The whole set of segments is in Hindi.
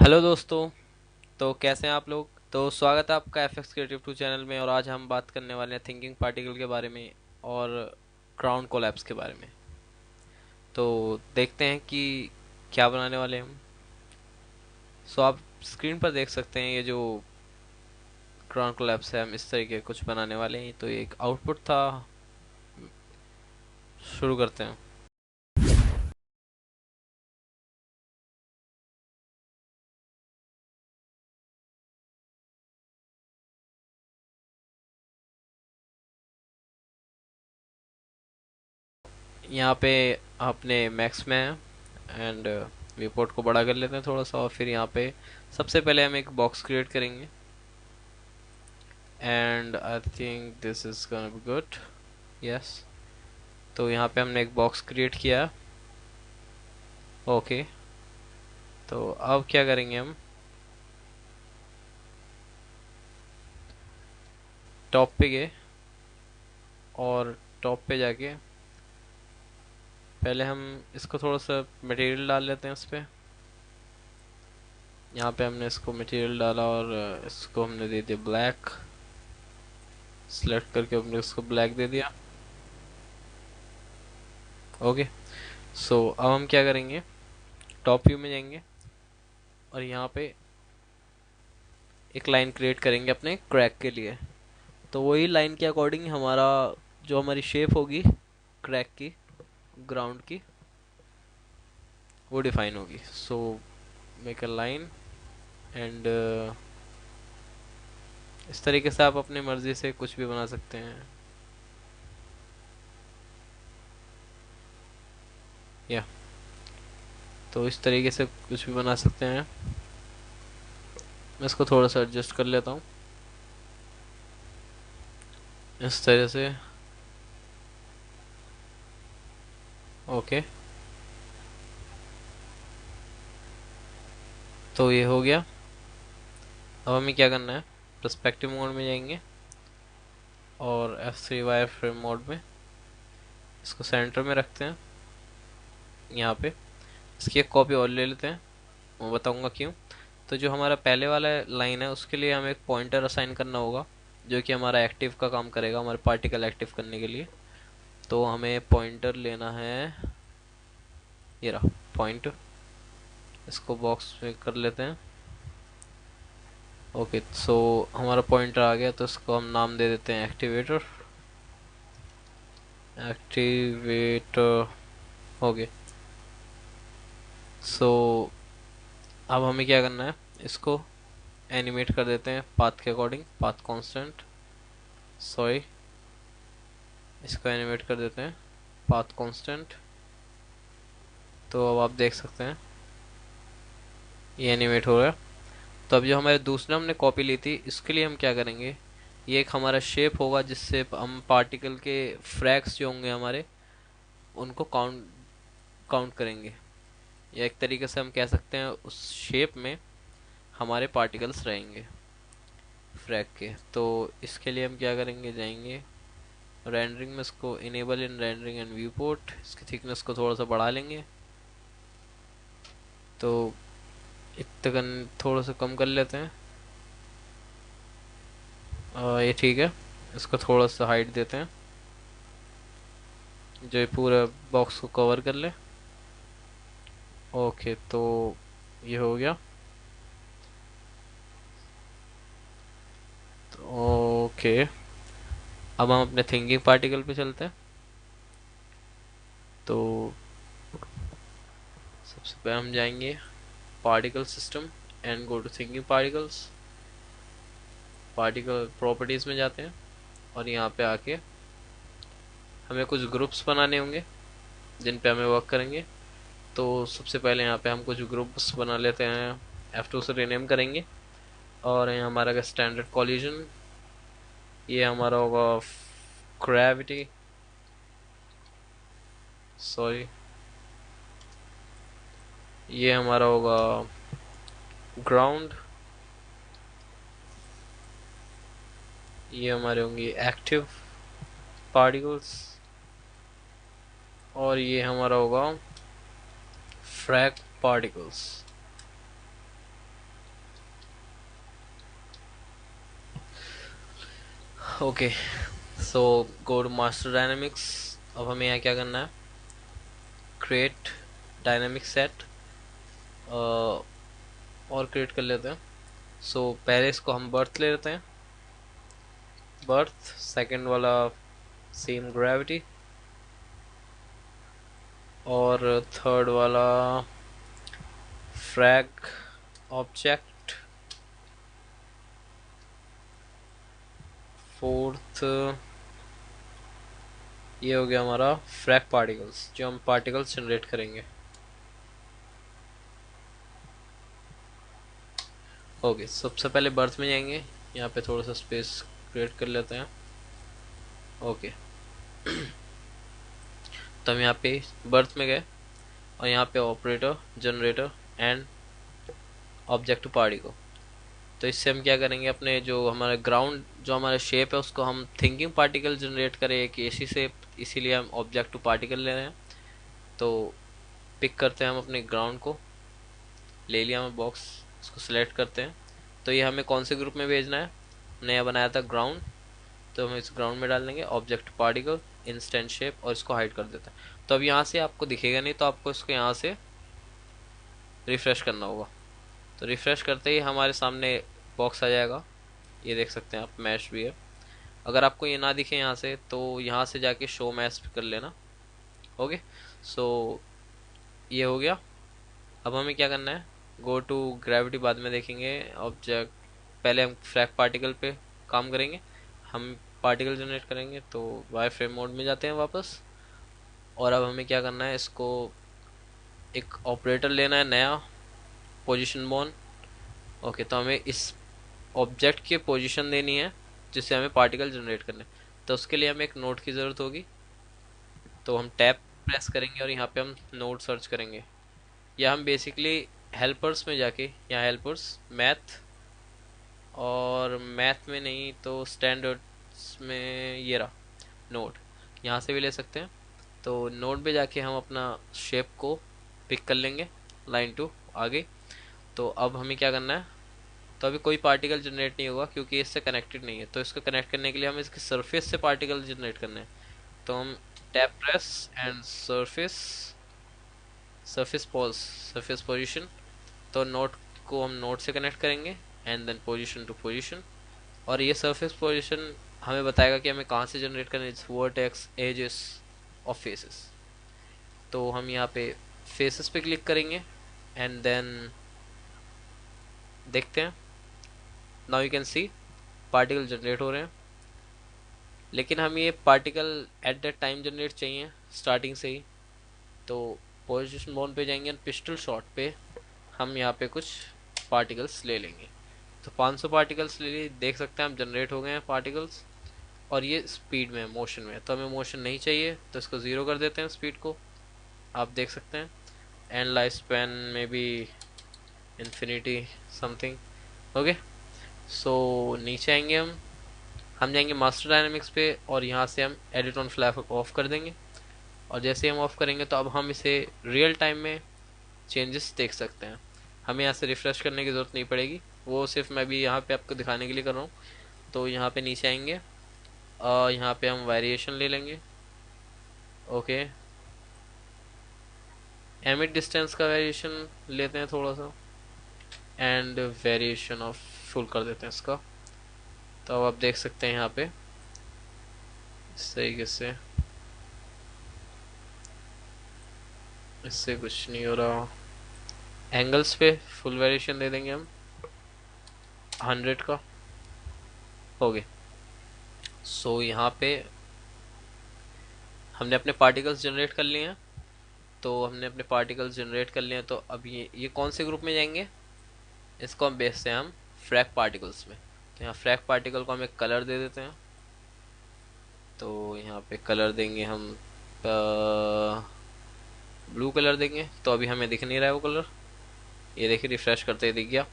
हेलो दोस्तों। तो कैसे हैं आप लोग। तो स्वागत है आपका F X creative two channel में। और आज हम बात करने वाले हैं थिंकिंग पार्टिकल के बारे में और क्राउन कोलैप्स के बारे में। तो देखते हैं कि क्या बनाने वाले हैं हम। सो आप स्क्रीन पर देख सकते हैं ये जो क्राउन कोलैप्स है, हम इस तरीके कुछ बनाने वाले हैं। तो ये एक आउटपुट था। शुरू करते हैं। यहाँ पे अपने मैक्स में है एंड विपोर्ट को बड़ा कर लेते हैं थोड़ा सा। और फिर यहाँ पे सबसे पहले हम एक बॉक्स क्रिएट करेंगे and I think this is gonna be good. Yes. तो यहाँ पे हमने एक बॉक्स क्रिएट किया। ओके। तो अब क्या करेंगे हम, टॉप पे गए और टॉप पे जाके पहले हम इसको थोड़ा सा मटेरियल डाल लेते हैं इस पे। यहाँ पे हमने इसको मटेरियल डाला और इसको हमने दे दिया ब्लैक। सिलेक्ट करके हमने इसको ब्लैक दे दिया। ओके। सो अब हम क्या करेंगे, टॉप व्यू में जाएंगे और यहाँ पे एक लाइन क्रिएट करेंगे अपने क्रैक के लिए। तो वही लाइन के अकॉर्डिंग हमारा जो हमारी शेप होगी क्रैक की, ग्राउंड की, वो डिफाइन होगी। So make a line and इस तरीके से आप अपनी मर्जी से कुछ भी बना सकते हैं। या तो इस तरीके से कुछ भी बना सकते हैं। मैं इसको थोड़ा सा एडजस्ट कर लेता हूँ इस तरह से। ओके। तो ये हो गया। अब हमें क्या करना है, पर्सपेक्टिव मोड में जाएंगे और F3 वायर फ्रेम मोड में इसको सेंटर में रखते हैं। यहाँ पे इसकी एक कॉपी और ले लेते हैं, मैं बताऊंगा क्यों। तो जो हमारा पहले वाला लाइन है उसके लिए हमें एक पॉइंटर असाइन करना होगा जो कि हमारा एक्टिव का काम करेगा, हमारे पार्टिकल एक्टिव करने के लिए। तो हमें पॉइंटर लेना है, ये रहा पॉइंट। इसको बॉक्स में कर लेते हैं। ओके। सो हमारा पॉइंटर आ गया तो इसको हम नाम दे देते हैं एक्टिवेटर। एक्टिवेटर हो गया। सो अब हमें क्या करना है, इसको एनिमेट कर देते हैं पाथ के अकॉर्डिंग, पाथ कांस्टेंट, सॉरी, इसको एनिमेट कर देते हैं पाथ कांस्टेंट। तो अब आप देख सकते हैं ये एनिमेट हो रहा है। तो अब जो हमारे दूसरा हमने कॉपी ली थी इसके लिए हम क्या करेंगे, ये एक हमारा शेप होगा जिससे हम पार्टिकल के फ्रैक्स जो होंगे हमारे उनको काउंट काउंट करेंगे। या एक तरीके से हम कह सकते हैं उस शेप में हमारे पार्टिकल्स रहेंगे फ्रैक के। तो इसके लिए हम क्या करेंगे, जाएंगे रेंडरिंग में, इसको enable in rendering and view port, इसकी थिकनेस को थोड़ा सा बढ़ा लेंगे। तो इतना थोड़ा सा कम कर लेते हैं। ये ठीक है। इसको थोड़ा सा हाइट देते हैं जो ये पूरा बॉक्स को कवर कर ले। ओके। तो ये हो गया। तो ओके, अब हम अपने थिंकिंग पार्टिकल पे चलते हैं। तो सबसे पहले हम जाएंगे particle system and go to thinking particles. Particle properties में जाते हैं और यहाँ पे आके हमें कुछ ग्रुप्स बनाने होंगे जिन पे हमें वर्क करेंगे। तो सबसे पहले यहाँ पे हम कुछ ग्रुप्स बना लेते हैं, F2 से रीनेम करेंगे। और यहाँ हमारा स्टैंडर्ड कॉलिजन, ये हमारा होगा ग्रेविटी, सॉरी, ये हमारा होगा ग्राउंड, ये हमारे होंगे एक्टिव पार्टिकल्स, और ये हमारा होगा फ्रैक particles. Okay, so go to master dynamics. अब हमें यहाँ क्या करना है, क्रिएट डायनेमिक सेट और क्रिएट कर लेते हैं। सो पहले इसको हम बर्थ ले लेते हैं, बर्थ। सेकंड वाला सेम ग्रेविटी, और थर्ड वाला फ्रैग ऑब्जेक्ट, फोर्थ ये हो गया हमारा फ्रैग पार्टिकल्स, जो हम पार्टिकल्स जनरेट करेंगे। ओके, सबसे पहले बर्थ में जाएंगे, यहाँ पे थोड़ा सा स्पेस क्रिएट कर लेते हैं। ओके, तो हम यहाँ पे बर्थ में गए और यहाँ पे operator, generator and object particle. तो इससे हम क्या करेंगे, अपने जो हमारा ग्राउंड, जो हमारा शेप है, उसको हम थिंकिंग पार्टिकल जनरेट करें एक ऐसी शेप, इसीलिए हम ऑब्जेक्ट टू पार्टिकल ले रहे हैं। तो पिक करते हैं हम अपने ग्राउंड को, ले लिया हमें बॉक्स, इसको सिलेक्ट करते हैं। तो ये हमें कौन से ग्रुप में भेजना है, नया बनाया था ग्राउंड, तो हम इस ग्राउंड में डाल देंगे ऑब्जेक्ट पार्टिकल इंस्टेंट शेप, और इसको हाइड कर देते हैं। तो अब यहाँ से आपको दिखेगा नहीं, तो आपको इसको यहाँ से रिफ्रेश करना होगा। तो रिफ्रेश करते ही हमारे सामने बॉक्स आ जाएगा, ये देख सकते हैं आप, मैश भी है। अगर आपको ये ना दिखे यहाँ से, तो यहाँ से जाके शो मैश कर लेना। ओके, सो ये हो गया। अब हमें क्या करना है, गो टू ग्रेविटी बाद में देखेंगे, ऑब्जेक्ट पहले हम फ्रैग पार्टिकल पे काम करेंगे। हम पार्टिकल जनरेट करेंगे, तो वाई फ्रेम मोड में जाते हैं वापस। और अब हमें क्या करना है, इसको एक ऑपरेटर लेना है नया, पोजीशन बोन। ओके, तो हमें इस ऑब्जेक्ट की पोजीशन देनी है जिससे हमें पार्टिकल जनरेट करने हैं। तो उसके लिए हमें एक नोड की ज़रूरत होगी। तो हम टैब प्रेस करेंगे और यहाँ पे हम नोड सर्च करेंगे, या हम बेसिकली हेल्पर्स में जाके, यहाँ हेल्पर्स मैथ, और मैथ में नहीं तो स्टैंडर्ड्स में ये रहा नोड, यहाँ से भी ले सकते हैं। तो नोड पे जाके हम अपना शेप को पिक कर लेंगे, लाइन टू आगे। तो अब हमें क्या करना है, तो अभी कोई पार्टिकल जनरेट नहीं होगा क्योंकि इससे कनेक्टेड नहीं है। तो इसको कनेक्ट करने के लिए हमें इसकी सरफेस से पार्टिकल जनरेट करने हैं। तो हम tap press and surface, surface pos, surface position. तो नोड को हम नोड से कनेक्ट करेंगे and then position to position. और ये सरफेस पोजीशन हमें बताएगा कि हमें कहाँ से जनरेट करना है, वर्टेक्स, एजेस और फेसेस। तो हम यहाँ पे फेसेस पे क्लिक करेंगे एंड देन देखते हैं, now you can C particle generate हो रहे हैं। लेकिन हम ये particle at that time generate चाहिए स्टार्टिंग से ही। तो पोजीशन बोन पे जाएंगे, पिस्टल शॉट पे हम यहाँ पे कुछ पार्टिकल्स ले लेंगे। तो 500 पार्टिकल्स ले लिए, देख सकते हैं हम जनरेट हो गए हैं पार्टिकल्स। और ये स्पीड में, मोशन में, तो हमें मोशन नहीं चाहिए, तो इसको ज़ीरो कर देते हैं स्पीड को, आप देख सकते हैं। एंड लाइफ स्पैन में भी इन्फिनिटी समथिंग। ओके, सो नीचे आएंगे हम जाएंगे मास्टर डायनामिक्स पे, और यहाँ से हम एडिट ऑन फ्लैग ऑफ कर देंगे। और जैसे हम ऑफ करेंगे तो अब हम इसे रियल टाइम में चेंजेस देख सकते हैं। हमें यहाँ से रिफ्रेश करने की ज़रूरत नहीं पड़ेगी, वो सिर्फ मैं भी यहाँ पे आपको दिखाने के लिए कर रहा हूँ। तो यहाँ पे नीचे आएंगे और यहाँ पे हम वेरिएशन ले लेंगे। ओके, एमिट डिस्टेंस का वेरिएशन लेते हैं थोड़ा सा, एंड वेरिएशन ऑफ फुल कर देते हैं इसका। तो अब आप देख सकते हैं यहाँ पे इस तरीके से, इससे कुछ नहीं हो रहा। एंगल्स पे फुल वेरिएशन दे देंगे हम 100 का। हो गए। सो यहाँ पे हमने अपने पार्टिकल्स जनरेट कर लिए हैं। तो हमने अपने पार्टिकल्स जनरेट कर लिए हैं, तो अब ये कौन से ग्रुप में जाएंगे, इसको हम भेजते हैं हम फ्रैग पार्टिकल्स में। तो यहाँ फ्रैग पार्टिकल को हम एक कलर दे देते हैं। तो यहाँ पे कलर देंगे हम ब्लू कलर देंगे। तो अभी हमें दिख नहीं रहा है वो कलर, ये देखिए रिफ्रेश करते ही दिख गया।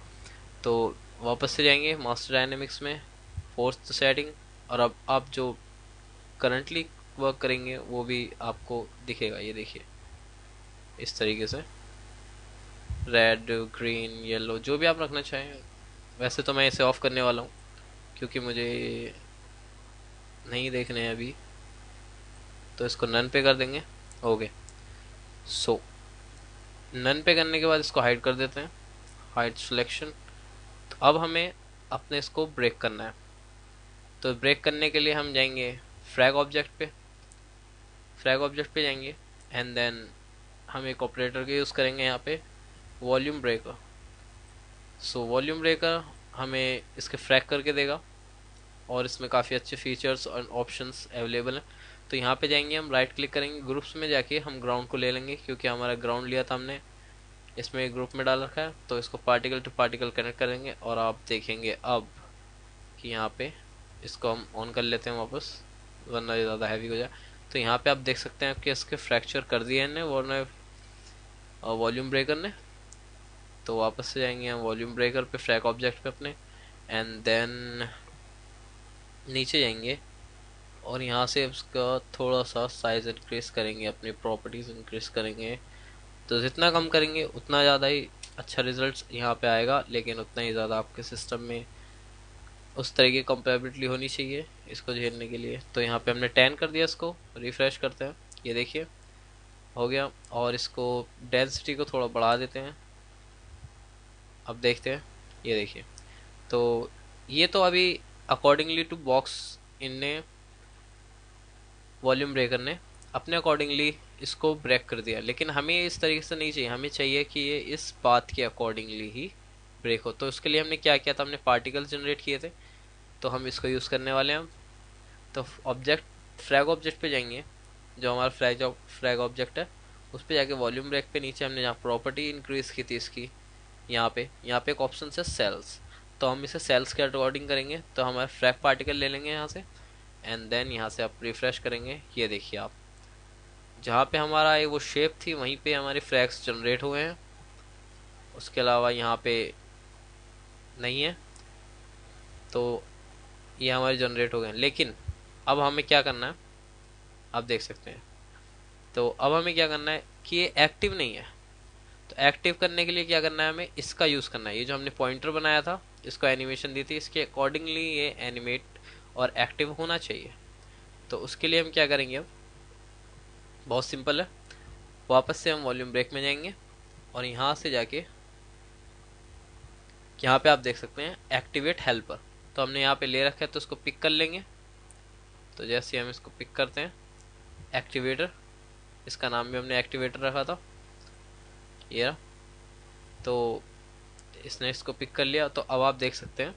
तो वापस से जाएंगे मास्टर डायनेमिक्स में, फोर्थ सेटिंग, और अब आप जो करंटली वर्क करेंगे वो भी आपको दिखेगा। ये देखिए इस तरीके से, रेड, ग्रीन, येलो, जो भी आप रखना चाहें। वैसे तो मैं इसे ऑफ करने वाला हूँ क्योंकि मुझे नहीं देखने हैं अभी, तो इसको नन पे कर देंगे। ओके, सो नन पे करने के बाद इसको हाइड कर देते हैं, हाइड सिलेक्शन। तो अब हमें अपने इसको ब्रेक करना है। तो ब्रेक करने के लिए हम जाएंगे फ्रैग ऑब्जेक्ट पे, फ्रैग ऑब्जेक्ट पे जाएंगे एंड देन हम एक ऑपरेटर का यूज़ करेंगे यहाँ पे, volume breaker. So volume breaker हमें इसके फ्रैग करके देगा और इसमें काफ़ी अच्छे फीचर्स और ऑप्शंस अवेलेबल हैं। तो यहाँ पे जाएंगे, हम राइट क्लिक करेंगे, ग्रुप्स में जाके हम ग्राउंड को ले लेंगे क्योंकि हमारा ग्राउंड लिया था हमने, इसमें एक ग्रुप में डाल रखा है। तो इसको पार्टिकल टू पार्टिकल कनेक्ट करेंगे और आप देखेंगे अब कि यहाँ पे इसको हम ऑन कर लेते हैं वापस, वरना ये ज़्यादा हैवी हो जाए। तो यहाँ पे आप देख सकते हैं कि इसके फ्रैक्चर कर दिए इन्हें वरना वॉल्यूम ब्रेकर ने। तो वापस से जाएंगे हम वॉल्यूम ब्रेकर पे, फ्रैग ऑब्जेक्ट पे अपने, एंड देन नीचे जाएंगे और यहाँ से उसका थोड़ा सा साइज इंक्रीज करेंगे, अपनी प्रॉपर्टीज इंक्रीज करेंगे। तो जितना कम करेंगे उतना ज़्यादा ही अच्छा रिजल्ट यहाँ पे आएगा, लेकिन उतना ही ज़्यादा आपके सिस्टम में उस तरह की कंपेबिलिटी होनी चाहिए इसको झेलने के लिए। तो यहाँ पे हमने 10 कर दिया, इसको रिफ्रेश करते हैं, ये देखिए हो गया। और इसको डेंसिटी को थोड़ा बढ़ा देते हैं, अब देखते हैं, ये देखिए। तो ये तो अभी अकॉर्डिंगली टू बॉक्स इनने वॉल्यूम ब्रेकर ने अपने अकॉर्डिंगली इसको ब्रेक कर दिया, लेकिन हमें इस तरीके से नहीं चाहिए, हमें चाहिए कि ये इस पाथ के अकॉर्डिंगली ही ब्रेक हो। तो उसके लिए हमने क्या किया था, हमने पार्टिकल जनरेट किए थे, तो हम इसको यूज़ करने वाले हैं। तो ऑब्जेक्ट, फ्रैग ऑब्जेक्ट पे जाएंगे, जो हमारा फ्रैग ऑब्जेक्ट है उस पर जाके वॉल्यूम ब्रेक पे नीचे हमने जहाँ प्रॉपर्टी इंक्रीज की थी इसकी, यहाँ पे एक ऑप्शन है सेल्स। तो हम इसे सेल्स के अकॉर्डिंग करेंगे, तो हमारे फ्रैग पार्टिकल ले लेंगे यहाँ से एंड देन यहाँ से आप रिफ्रेश करेंगे, ये देखिए आप जहाँ पे हमारा वो शेप थी वहीं पे हमारे फ्रैग्स जनरेट हुए हैं, उसके अलावा यहाँ पे नहीं है। तो ये हमारे जनरेट हो गए, लेकिन अब हमें क्या करना है, आप देख सकते हैं। तो अब हमें क्या करना है कि ये एक्टिव नहीं है, तो एक्टिव करने के लिए क्या करना है, हमें इसका यूज़ करना है। ये जो हमने पॉइंटर बनाया था, इसको एनिमेशन दी थी, इसके अकॉर्डिंगली ये एनिमेट और एक्टिव होना चाहिए। तो उसके लिए हम क्या करेंगे, अब बहुत सिंपल है, वापस से हम वॉल्यूम ब्रेक में जाएंगे और यहाँ से जाके यहाँ पे आप देख सकते हैं एक्टिवेट हेल्पर। तो हमने यहाँ पे ले रखा है तो इसको पिक कर लेंगे। तो जैसे हम इसको पिक करते हैं, एक्टिवेटर, इसका नाम भी हमने एक्टिवेटर रखा था, ये रहा। तो इसने इसको पिक कर लिया, तो अब आप देख सकते हैं,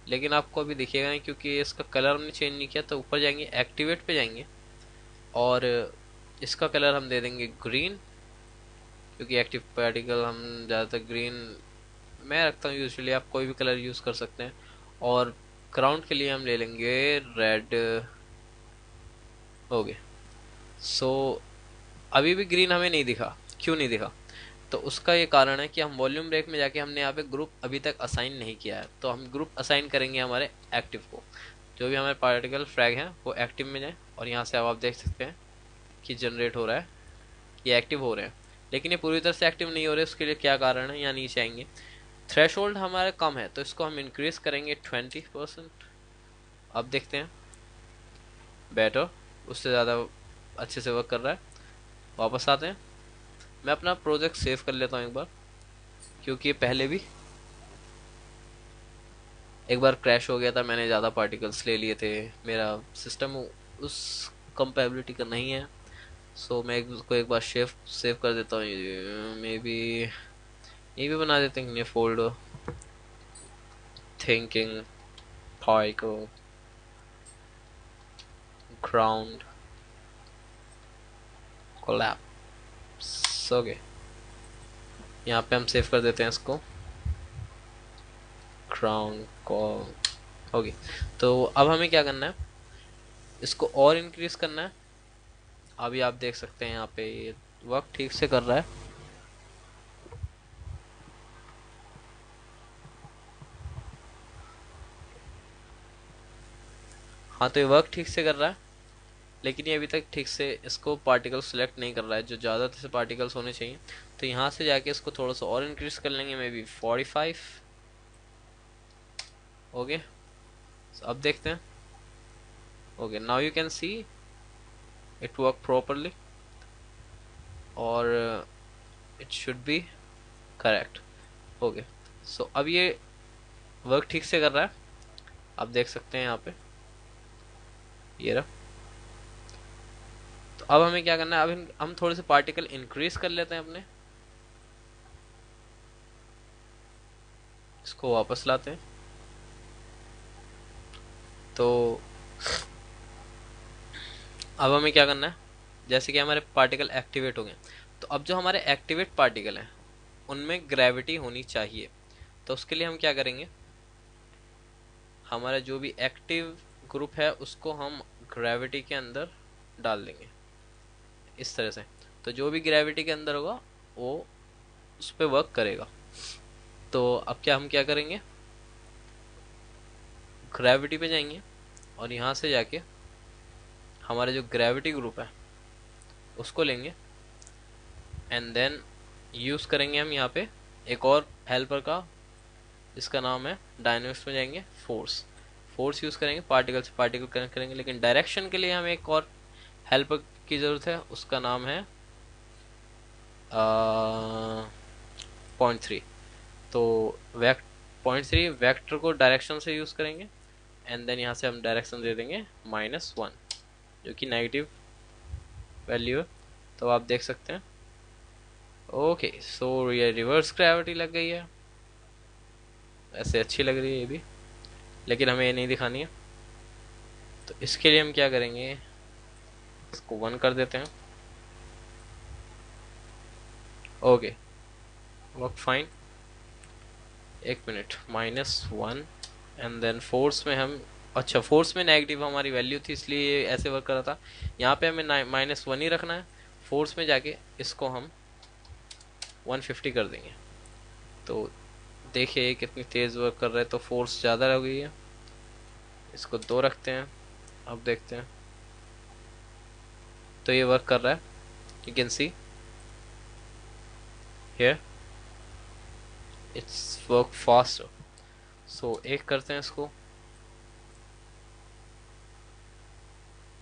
लेकिन आपको अभी दिखेगा नहीं क्योंकि इसका कलर हमने चेंज नहीं किया। तो ऊपर जाएंगे, एक्टिवेट पे जाएंगे और इसका कलर हम दे देंगे ग्रीन, क्योंकि एक्टिव पार्टिकल हम ज़्यादातर ग्रीन मैं रखता हूँ यूजुअली, आप कोई भी कलर यूज़ कर सकते हैं। और ग्राउंड के लिए हम ले लेंगे रेड, हो गया। सो अभी भी ग्रीन हमें नहीं दिखा, क्यों नहीं दिखा, तो उसका ये कारण है कि हम वॉल्यूम ब्रेक में जाके हमने यहाँ पे ग्रुप अभी तक असाइन नहीं किया है। तो हम ग्रुप असाइन करेंगे हमारे एक्टिव को, जो भी हमारे पार्टिकल फ्रैग हैं वो एक्टिव में जाए। और यहाँ से अब आप देख सकते हैं कि जनरेट हो रहा है, ये एक्टिव हो रहे हैं, लेकिन ये पूरी तरह से एक्टिव नहीं हो रहे। उसके लिए क्या कारण है, यहाँ नीचे आएंगे, थ्रेशोल्ड हमारा कम है तो इसको हम इंक्रीज करेंगे 20%। अब देखते हैं, बेटर, उससे ज़्यादा अच्छे से वर्क कर रहा है। वापस आते हैं, मैं अपना प्रोजेक्ट सेव कर लेता हूँ एक बार, क्योंकि पहले भी एक बार क्रैश हो गया था, मैंने ज़्यादा पार्टिकल्स ले लिए थे, मेरा सिस्टम उस कंपेबिलिटी का नहीं है। सो मैं इसको एक बार सेव कर देता हूँ, मे बी ये भी बना देते हैं folder, thinking particle ground collapse. Okay, यहाँ पे हम सेव कर देते हैं इसको, ग्राउंड को। ओके, तो अब हमें क्या करना है, इसको और इंक्रीज करना है। अभी आप देख सकते हैं यहाँ पे ये वर्क ठीक से कर रहा है। हाँ, तो ये वर्क ठीक से कर रहा है, लेकिन ये अभी तक ठीक से इसको पार्टिकल सेलेक्ट नहीं कर रहा है जो ज़्यादा से पार्टिकल्स होने चाहिए। तो यहाँ से जाके इसको थोड़ा सा और इंक्रीज कर लेंगे, मे बी 45। ओके, अब देखते हैं, okay, now you can see it work properly और it should be correct. Okay, so अब ये वर्क ठीक से कर रहा है, आप देख सकते हैं यहाँ पे, ये रहा। तो अब हमें क्या करना है, अब हम थोड़े से पार्टिकल इंक्रीज कर लेते हैं अपने, इसको वापस लाते हैं। तो अब हमें क्या करना है, जैसे कि हमारे पार्टिकल एक्टिवेट हो गए, तो अब जो हमारे एक्टिवेट पार्टिकल हैं उनमें ग्रेविटी होनी चाहिए। तो उसके लिए हम क्या करेंगे, हमारा जो भी एक्टिव ग्रुप है उसको हम ग्रेविटी के अंदर डाल देंगे इस तरह से। तो जो भी ग्रेविटी के अंदर होगा वो उस पर वर्क करेगा। तो अब हम क्या करेंगे, ग्रेविटी पे जाएंगे और यहाँ से जाके हमारा जो ग्रेविटी ग्रुप है उसको लेंगे एंड देन यूज़ करेंगे हम यहाँ पे एक और हेल्पर का, इसका नाम है, डायनेमिक्स में जाएंगे फोर्स, फोर्स यूज़ करेंगे, पार्टिकल से पार्टिकल कनेक्ट करेंगे। लेकिन डायरेक्शन के लिए हमें एक और हेल्पर की ज़रूरत है, उसका नाम है 0.3। तो वेक्ट 0.3 वेक्टर को डायरेक्शन से यूज़ करेंगे एंड देन यहाँ से हम डायरेक्शन दे देंगे -1, जो कि नेगेटिव वैल्यू है। तो आप देख सकते हैं। ओके, सो ये रिवर्स ग्रेविटी लग गई है, ऐसे अच्छी लग रही है ये भी, लेकिन हमें ये नहीं दिखानी है। तो इसके लिए हम क्या करेंगे, इसको 1 कर देते हैं। Okay, work fine. एक मिनट, -1 एंड देन फोर्स में हम, अच्छा फोर्स में नेगेटिव हमारी वैल्यू थी इसलिए ये ऐसे वर्क कर रहा था। यहाँ पे हमें -1 ही रखना है, फोर्स में जाके इसको हम 150 कर देंगे। तो देखिए कितनी तेज़ वर्क कर रहा है, तो फोर्स ज़्यादा हो गई है। इसको 2 रखते हैं, अब देखते हैं। तो ये वर्क कर रहा है, you can see here it's work fast. So एक करते हैं इसको,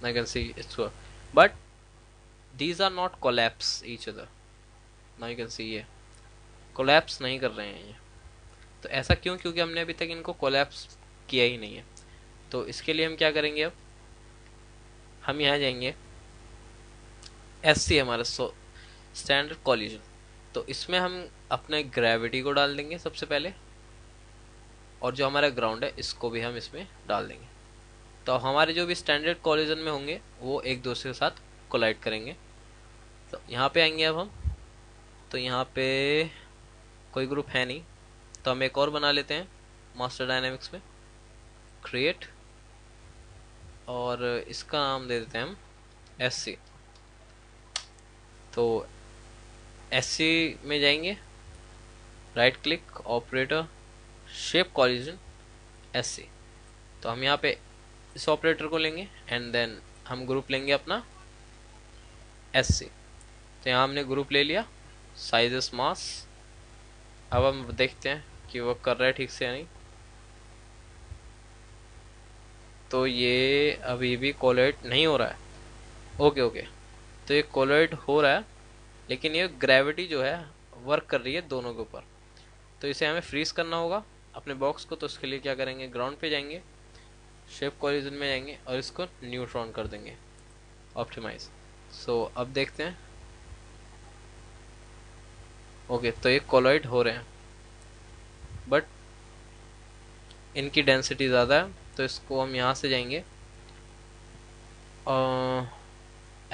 I can see it's work, but these are not collapse each other. Now you can see ये collapse नहीं कर रहे हैं ये। तो ऐसा क्यों, क्योंकि हमने अभी तक इनको collapse किया ही नहीं है। तो इसके लिए हम क्या करेंगे, अब हम यहाँ जाएंगे, SC हमारा स्टैंडर्ड कॉलिजन। तो इसमें हम अपने ग्रेविटी को डाल देंगे सबसे पहले, और जो हमारा ग्राउंड है इसको भी हम इसमें डाल देंगे। तो हमारे जो भी स्टैंडर्ड कॉलिजन में होंगे वो एक दूसरे के साथ कोलाइड करेंगे। तो यहाँ पे आएंगे अब हम, तो यहाँ पे कोई ग्रुप है नहीं, तो हम एक और बना लेते हैं मास्टर डायनामिक्स में, क्रिएट, और इसका नाम दे देते हैं हम SC। तो SC में जाएंगे, right click, operator, shape collision, SC। तो हम यहाँ पे इस ऑपरेटर को लेंगे एंड देन हम ग्रुप लेंगे अपना SC। तो यहाँ हमने ग्रुप ले लिया, साइजेस मास। अब हम देखते हैं कि वो कर रहा है ठीक से या नहीं। तो ये अभी भी कोलाइड नहीं हो रहा है। ओके ओके, तो ये कोलाइड हो रहा है, लेकिन ये ग्रेविटी जो है वर्क कर रही है दोनों के ऊपर। तो इसे हमें फ्रीज करना होगा अपने बॉक्स को। तो उसके लिए क्या करेंगे, ग्राउंड पे जाएंगे, शेप कॉलिजन में जाएंगे और इसको न्यूट्रॉन कर देंगे, ऑप्टिमाइज। सो अब देखते हैं। ओके, तो ये कोलाइड हो रहे हैं, बट इनकी डेंसिटी ज़्यादा है। तो इसको हम यहाँ से जाएंगे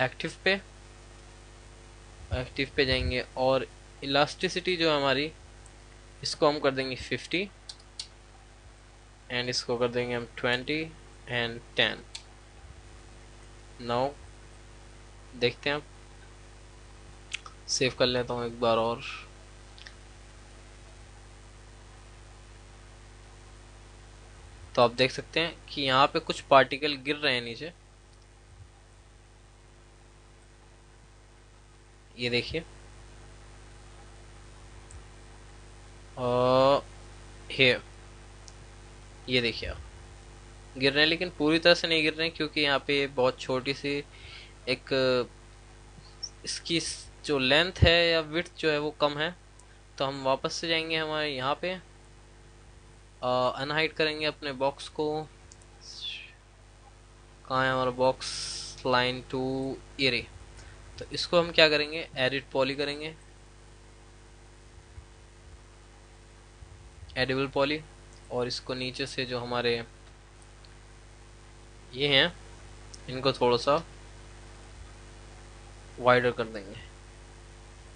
एक्टिव पे, एक्टिव पे जाएंगे और इलास्टिसिटी जो है हमारी, इसको हम कर देंगे 50 एंड इसको कर देंगे हम 20 एंड 10। नाउ देखते हैं, आप सेव कर लेता हूँ एक बार और। तो आप देख सकते हैं कि यहाँ पे कुछ पार्टिकल गिर रहे हैं नीचे, ये देखिए, और ये देखिए आप, गिर रहे हैं लेकिन पूरी तरह से नहीं गिर रहे हैं, क्योंकि यहाँ पे बहुत छोटी सी एक इसकी जो लेंथ है या विड्थ जो है वो कम है। तो हम वापस से जाएंगे हमारे यहाँ पे, अनहाइड करेंगे अपने बॉक्स को। कहाँ है हमारा बॉक्स? Line to array. तो इसको हम क्या करेंगे, एडिट पॉली करेंगे, एडिबल पॉली। और इसको नीचे से जो हमारे ये हैं इनको थोड़ा सा वाइडर कर देंगे।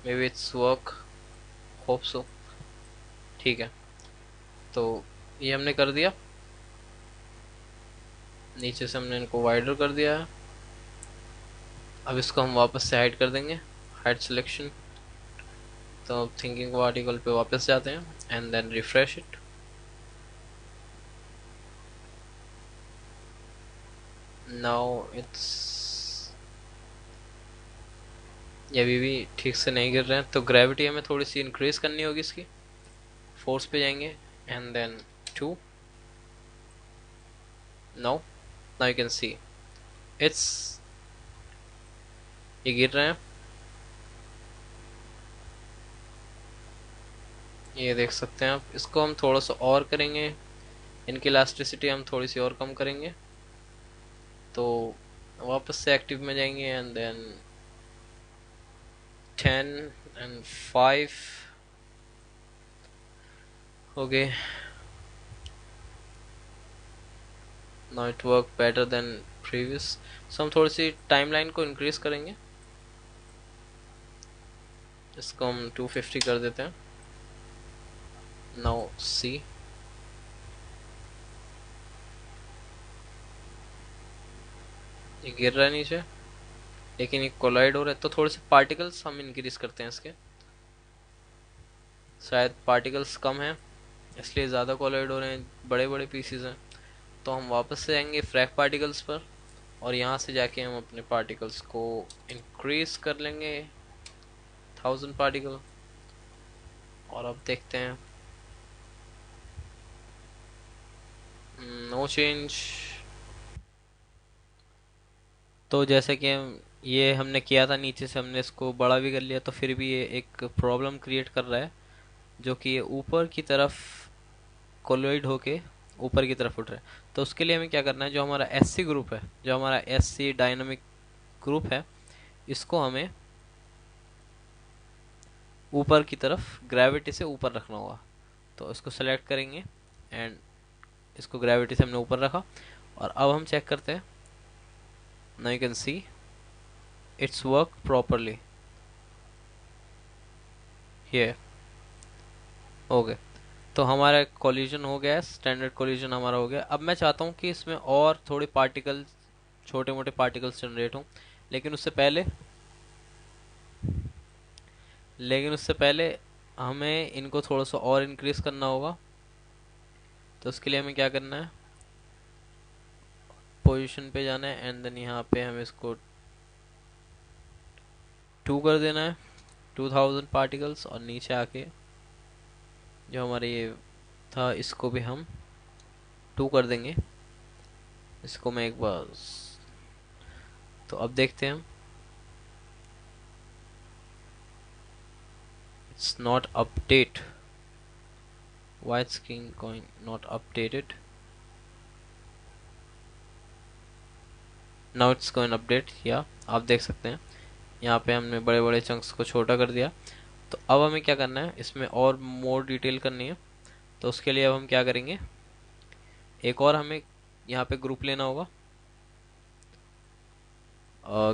May be it's work, hope so. ठीक है, तो ये हमने कर दिया। नीचे से हमने इनको वाइडर कर दिया है। अब इसको हम वापस से हाइड कर देंगे, हाइड सिलेक्शन। तो अब थिंकिंग आर्टिकल पे वापस जाते हैं and then refresh it. Now it's, ये अभी भी ठीक से नहीं गिर रहे हैं, तो ग्रेविटी हमें थोड़ी सी इंक्रीज करनी होगी इसकी। फोर्स पे जाएंगे and then 2। Now now you can see it's, ये गिर रहे हैं, ये देख सकते हैं आप। इसको हम थोड़ा सा और करेंगे, इनकी इलास्टिसिटी हम थोड़ी सी और कम करेंगे। तो वापस से एक्टिव में जाएंगे एंड देन 10 एंड 5 हो गए। Now it work better than previous. So हम थोड़ी सी टाइमलाइन को इंक्रीज करेंगे, इसको हम 250 कर देते हैं। नाउ सी, ये गिर रहा है नीचे लेकिन ये कोलाइड हो रहा है। तो थोड़े से पार्टिकल्स हम इंक्रीज करते हैं इसके, शायद पार्टिकल्स कम हैं इसलिए ज़्यादा कोलाइड हो रहे हैं, बड़े बड़े पीसीज हैं। तो हम वापस से जाएंगे फ्रैक पार्टिकल्स पर और यहाँ से जाके हम अपने पार्टिकल्स को इंक्रीज कर लेंगे 1000 पार्टिकल। और अब देखते हैं, नो चेंज। तो जैसे कि हम ये हमने किया था, नीचे से हमने इसको बड़ा भी कर लिया, तो फिर भी ये एक प्रॉब्लम क्रिएट कर रहा है, जो कि ये ऊपर की तरफ कोलोइड होके ऊपर की तरफ उठ रहा है। तो उसके लिए हमें क्या करना है, जो हमारा एस सी ग्रुप है, जो हमारा एस सी डायनामिक ग्रुप है, इसको हमें ऊपर की तरफ ग्रेविटी से ऊपर रखना होगा। तो इसको सेलेक्ट करेंगे एंड इसको ग्रेविटी से हमने ऊपर रखा। और अब हम चेक करते हैं, now you can see it's work properly here. Okay, तो हमारा कोलिजन हो गया है, स्टैंडर्ड कोलिजन हमारा हो गया। अब मैं चाहता हूँ कि इसमें और थोड़े पार्टिकल, छोटे मोटे पार्टिकल्स जनरेट हों, लेकिन उससे पहले हमें इनको थोड़ा सा और इंक्रीज करना होगा। तो उसके लिए हमें क्या करना है, पोजीशन पे जाना है एंड देन यहाँ पे हमें इसको 2 कर देना है, 2000 पार्टिकल्स। और नीचे आके जो हमारे ये था इसको भी हम 2 कर देंगे। इसको मैं एक बार, तो अब देखते हैं हम, it's not update, white screen coin not updated. Now it's going update, या आप देख सकते हैं यहाँ पे हमने बड़े बड़े चंक्स को छोटा कर दिया। तो अब हमें क्या करना है, इसमें और मोर डिटेल करनी है। तो उसके लिए अब हम क्या करेंगे, एक और हमें यहाँ पे ग्रुप लेना होगा।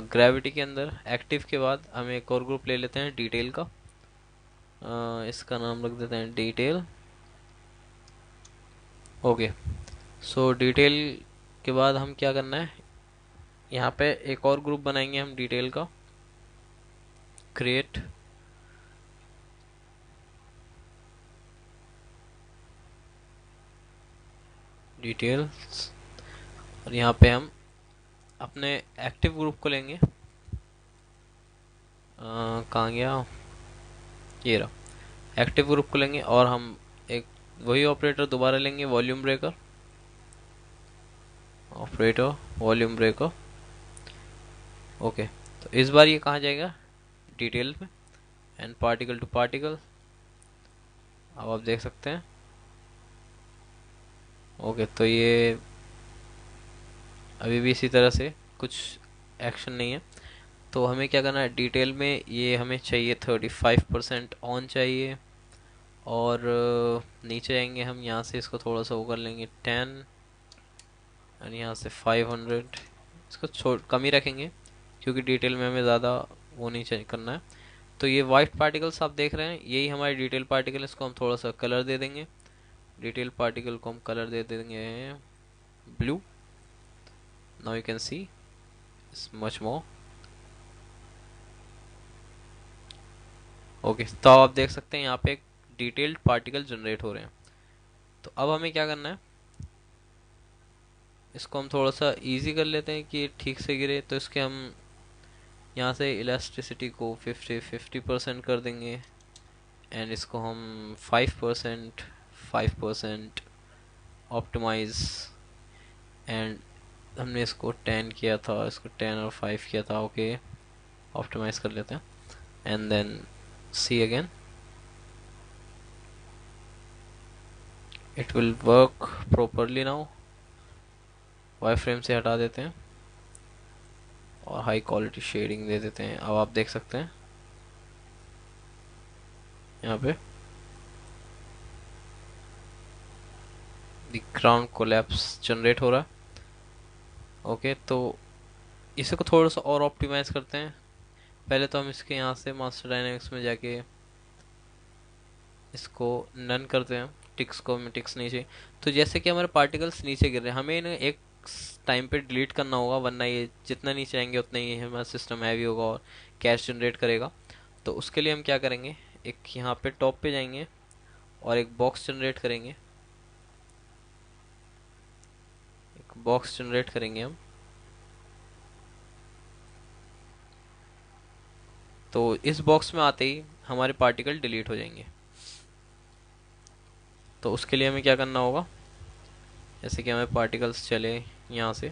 ग्रेविटी के अंदर एक्टिव के बाद हमें एक और ग्रुप ले लेते हैं डिटेल का। इसका नाम रख देते हैं डिटेल। ओके, सो डिटेल के बाद हम क्या करना है, यहाँ पे एक और ग्रुप बनाएंगे हम डिटेल का, क्रिएट। डिटेल्स, और यहाँ पे हम अपने एक्टिव ग्रुप को लेंगे। कहाँ गया, ये रहा। एक्टिव ग्रुप को लेंगे और हम एक वही ऑपरेटर दोबारा लेंगे, volume breaker. Operator, volume breaker. Okay, तो इस बार ये कहाँ जाएगा, डिटेल में, एंड पार्टिकल टू पार्टिकल। अब आप देख सकते हैं। ओके, तो ये अभी भी इसी तरह से कुछ एक्शन नहीं है। तो हमें क्या करना है, डिटेल में ये हमें चाहिए 35% ऑन चाहिए। और नीचे आएंगे हम, यहाँ से इसको थोड़ा सा वो कर लेंगे 10, और यहाँ से 500। इसको छोड़ कम ही रखेंगे, क्योंकि डिटेल में हमें ज़्यादा वो नहीं चाहिए करना है। तो ये वाइट पार्टिकल्स आप देख रहे हैं, यही हमारे डिटेल पार्टिकल। इसको हम थोड़ा सा कलर दे देंगे। डिटेल पार्टिकल को हम कलर दे देंगे blue. Now you can see it's much more. Okay, तो आप देख सकते हैं यहाँ पे एक डिटेल्ड पार्टिकल जनरेट हो रहे हैं। तो अब हमें क्या करना है, इसको हम थोड़ा सा इजी कर लेते हैं कि ठीक से गिरे। तो इसके हम यहाँ से इलास्टिसिटी को 50% कर देंगे, एंड इसको हम 5% ऑप्टिमाइज। एंड हमने इसको 10 किया था, इसको 10 और 5 किया था। ओके, ऑप्टिमाइज कर लेते हैं, and then see again, it will work properly now. Y frame से हटा देते हैं और हाई क्वालिटी शेडिंग दे देते हैं। अब आप देख सकते हैं यहाँ पे ग्राउंड कोलैप्स जनरेट हो रहा है। ओके, तो इसे को थोड़ा सा और ऑप्टिमाइज करते हैं। पहले तो हम इसके यहाँ से मास्टर डायनेमिक्स में जाके इसको नन करते हैं। टिक्स को हमें टिक्स नहीं चाहिए। तो जैसे कि हमारे पार्टिकल्स नीचे गिर रहे हैं, हमें इन्हें एक टाइम पे डिलीट करना होगा, वरना ये जितना नीचे आएंगे उतना ही हमारा सिस्टम हैवी होगा और कैश जनरेट करेगा। तो उसके लिए हम क्या करेंगे, एक यहाँ पे टॉप पे जाएंगे और एक बॉक्स जनरेट करेंगे। एक बॉक्स जनरेट करेंगे हम। तो इस बॉक्स में आते ही हमारे पार्टिकल डिलीट हो जाएंगे। तो उसके लिए हमें क्या करना होगा, जैसे कि हमें पार्टिकल्स चले यहाँ से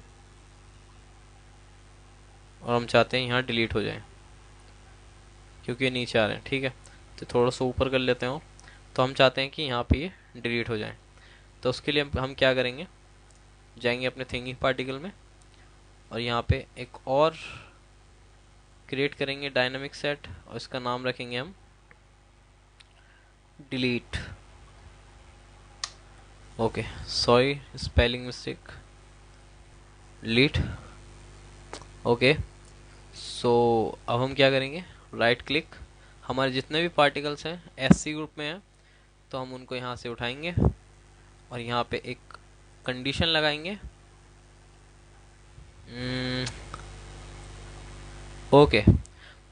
और हम चाहते हैं यहाँ डिलीट हो जाए, क्योंकि ये नीचे आ रहे हैं। ठीक है, तो थोड़ा सा ऊपर कर लेते हैं। तो हम चाहते हैं कि यहाँ पे ये डिलीट हो जाए। तो उसके लिए हम क्या करेंगे, जाएंगे अपने थिंकिंग पार्टिकल में और यहाँ पे एक और क्रिएट करेंगे डायनामिक सेट, और इसका नाम रखेंगे हम delete. Okay, sorry spelling mistake, delete. Okay, so अब हम क्या करेंगे, राइट क्लिक, हमारे जितने भी पार्टिकल्स हैं एससी ग्रुप में हैं, तो हम उनको यहाँ से उठाएंगे और यहाँ पे एक कंडीशन लगाएंगे। ओके,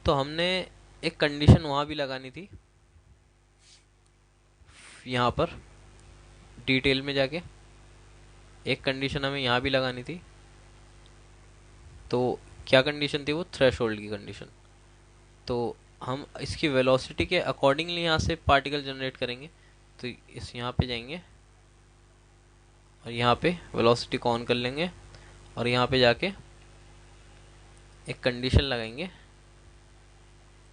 तो हमने एक कंडीशन वहाँ भी लगानी थी, यहाँ पर डिटेल में जाके एक कंडीशन हमें यहाँ भी लगानी थी। तो क्या कंडीशन थी वो, थ्रेशोल्ड की कंडीशन। तो हम इसकी वेलोसिटी के अकॉर्डिंगली यहाँ से पार्टिकल जनरेट करेंगे। तो इस यहाँ पे जाएंगे और यहाँ पे वेलोसिटी को ऑन कर लेंगे और यहाँ पे जाके एक कंडीशन लगाएंगे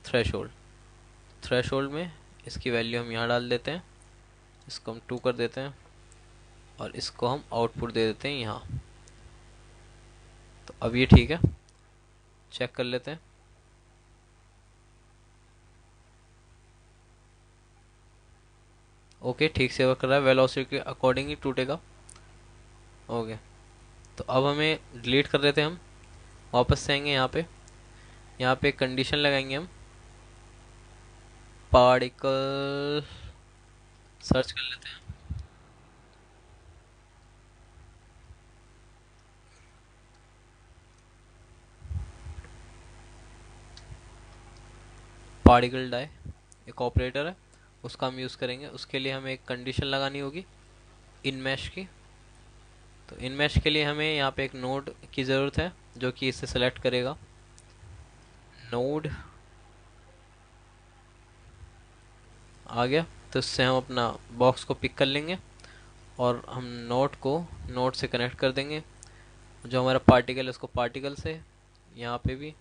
थ्रेशोल्ड। थ्रेशोल्ड में इसकी वैल्यू हम यहाँ डाल देते हैं, इसको हम 2 कर देते हैं और इसको हम आउटपुट दे देते हैं यहाँ। तो अब ये ठीक है, चेक कर लेते हैं। ओके, ठीक से वर्क कर रहा है, वेलोसिटी के अकॉर्डिंग ही टूटेगा। ओके, तो अब हमें डिलीट कर देते हैं। हम वापस से आएंगे यहाँ पे कंडीशन लगाएंगे हम पार्टिकल, सर्च कर लेते हैं। पार्टिकल डाई एक ऑपरेटर है, उसका हम यूज़ करेंगे। उसके लिए हमें एक कंडीशन लगानी होगी इन मैश की। तो इन मैश के लिए हमें यहाँ पे एक नोड की ज़रूरत है जो कि इसे सेलेक्ट करेगा। नोड आ गया, तो इससे हम अपना बॉक्स को पिक कर लेंगे और हम नोड को नोड से कनेक्ट कर देंगे। जो हमारा पार्टिकल है उसको पार्टिकल से यहाँ पे भी,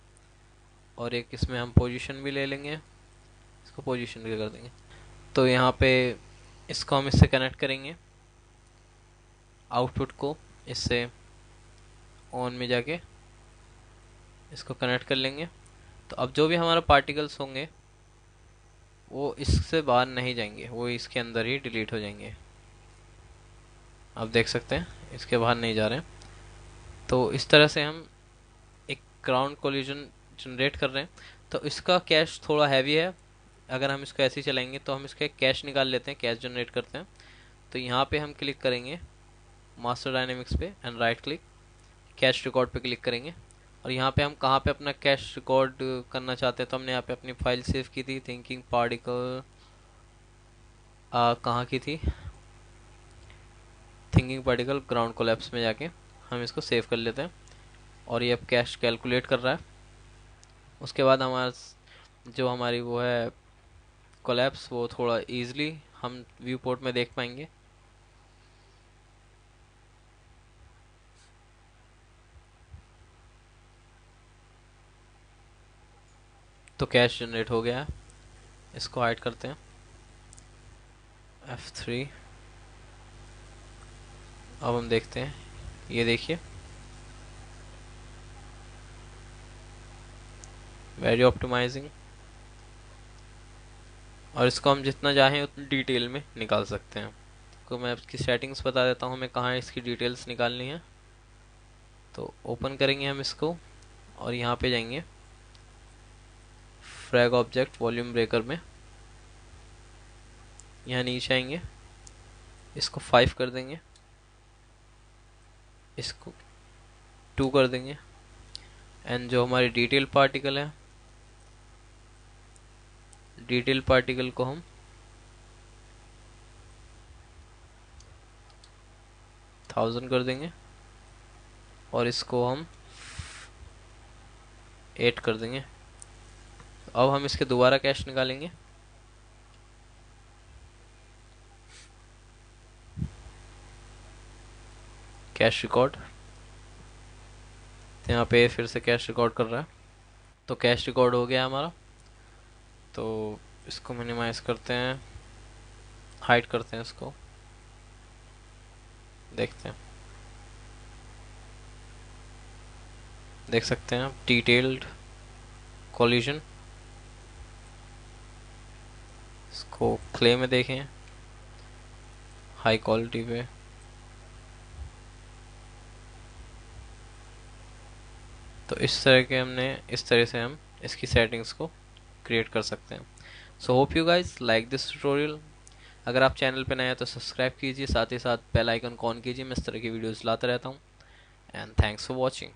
और एक इसमें हम पोजीशन भी ले लेंगे, इसको पोजीशन भी कर देंगे। तो यहाँ पे इसको हम इससे कनेक्ट करेंगे, आउटपुट को इससे ऑन में जाके इसको कनेक्ट कर लेंगे। तो अब जो भी हमारा पार्टिकल्स होंगे वो इससे बाहर नहीं जाएंगे, वो इसके अंदर ही डिलीट हो जाएंगे। आप देख सकते हैं इसके बाहर नहीं जा रहे हैं। तो इस तरह से हम एक ग्राउंड कोलिजन जनरेट कर रहे हैं। तो इसका कैश थोड़ा हैवी है, अगर हम इसको ऐसे ही चलाएंगे तो हम इसका कैश निकाल लेते हैं, कैश जनरेट करते हैं। तो यहाँ पे हम क्लिक करेंगे मास्टर डायनेमिक्स पे and right click, cash record पे क्लिक करेंगे। और यहाँ पे हम कहाँ पे अपना कैश रिकॉर्ड करना चाहते हैं, तो हमने यहाँ पे अपनी फाइल सेव की थी थिंकिंग पार्टिकल, कहाँ की थी, थिंकिंग पार्टिकल ग्राउंड कोलैप्स में जाके हम इसको सेव कर लेते हैं। और ये अब कैश कैलकुलेट कर रहा है। उसके बाद हमारा जो हमारी वो है कोलैप्स, वो थोड़ा इजीली हम व्यू पोर्ट में देख पाएंगे। तो कैश जनरेट हो गया है, इसको हाइड करते हैं F3। अब हम देखते हैं, ये देखिए वेरी ऑप्टिमाइजिंग। और इसको हम जितना चाहें उतनी डिटेल में निकाल सकते हैं। तो मैं इसकी सेटिंग्स बता देता हूँ हमें कहाँ इसकी डिटेल्स निकालनी है। तो ओपन करेंगे हम इसको और यहाँ पे जाएंगे फ्रैग ऑब्जेक्ट वॉल्यूम ब्रेकर में, यहाँ नीचे आएंगे, इसको 5 कर देंगे, इसको 2 कर देंगे। एंड जो हमारी डिटेल पार्टिकल है, डिटेल पार्टिकल को हम 1000 कर देंगे और इसको हम 8 कर देंगे। अब हम इसके दोबारा कैश निकालेंगे। कैश रिकॉर्ड, यहाँ पे फिर से कैश रिकॉर्ड कर रहा है। तो कैश रिकॉर्ड हो गया हमारा। तो इसको मिनिमाइज करते हैं, हाइड करते हैं इसको, देखते हैं, देख सकते हैं आप डिटेल्ड कोलिजन। इसको क्ले में देखें, हाई क्वालिटी पे। तो इस तरह से हम इसकी सेटिंग्स को क्रिएट कर सकते हैं। So hope you guys like this tutorial. अगर आप चैनल पे नए हैं तो सब्सक्राइब कीजिए, साथ ही साथ बेल आइकन को ऑन कीजिए, मैं इस तरह की वीडियोस लाता रहता हूँ। And thanks for watching.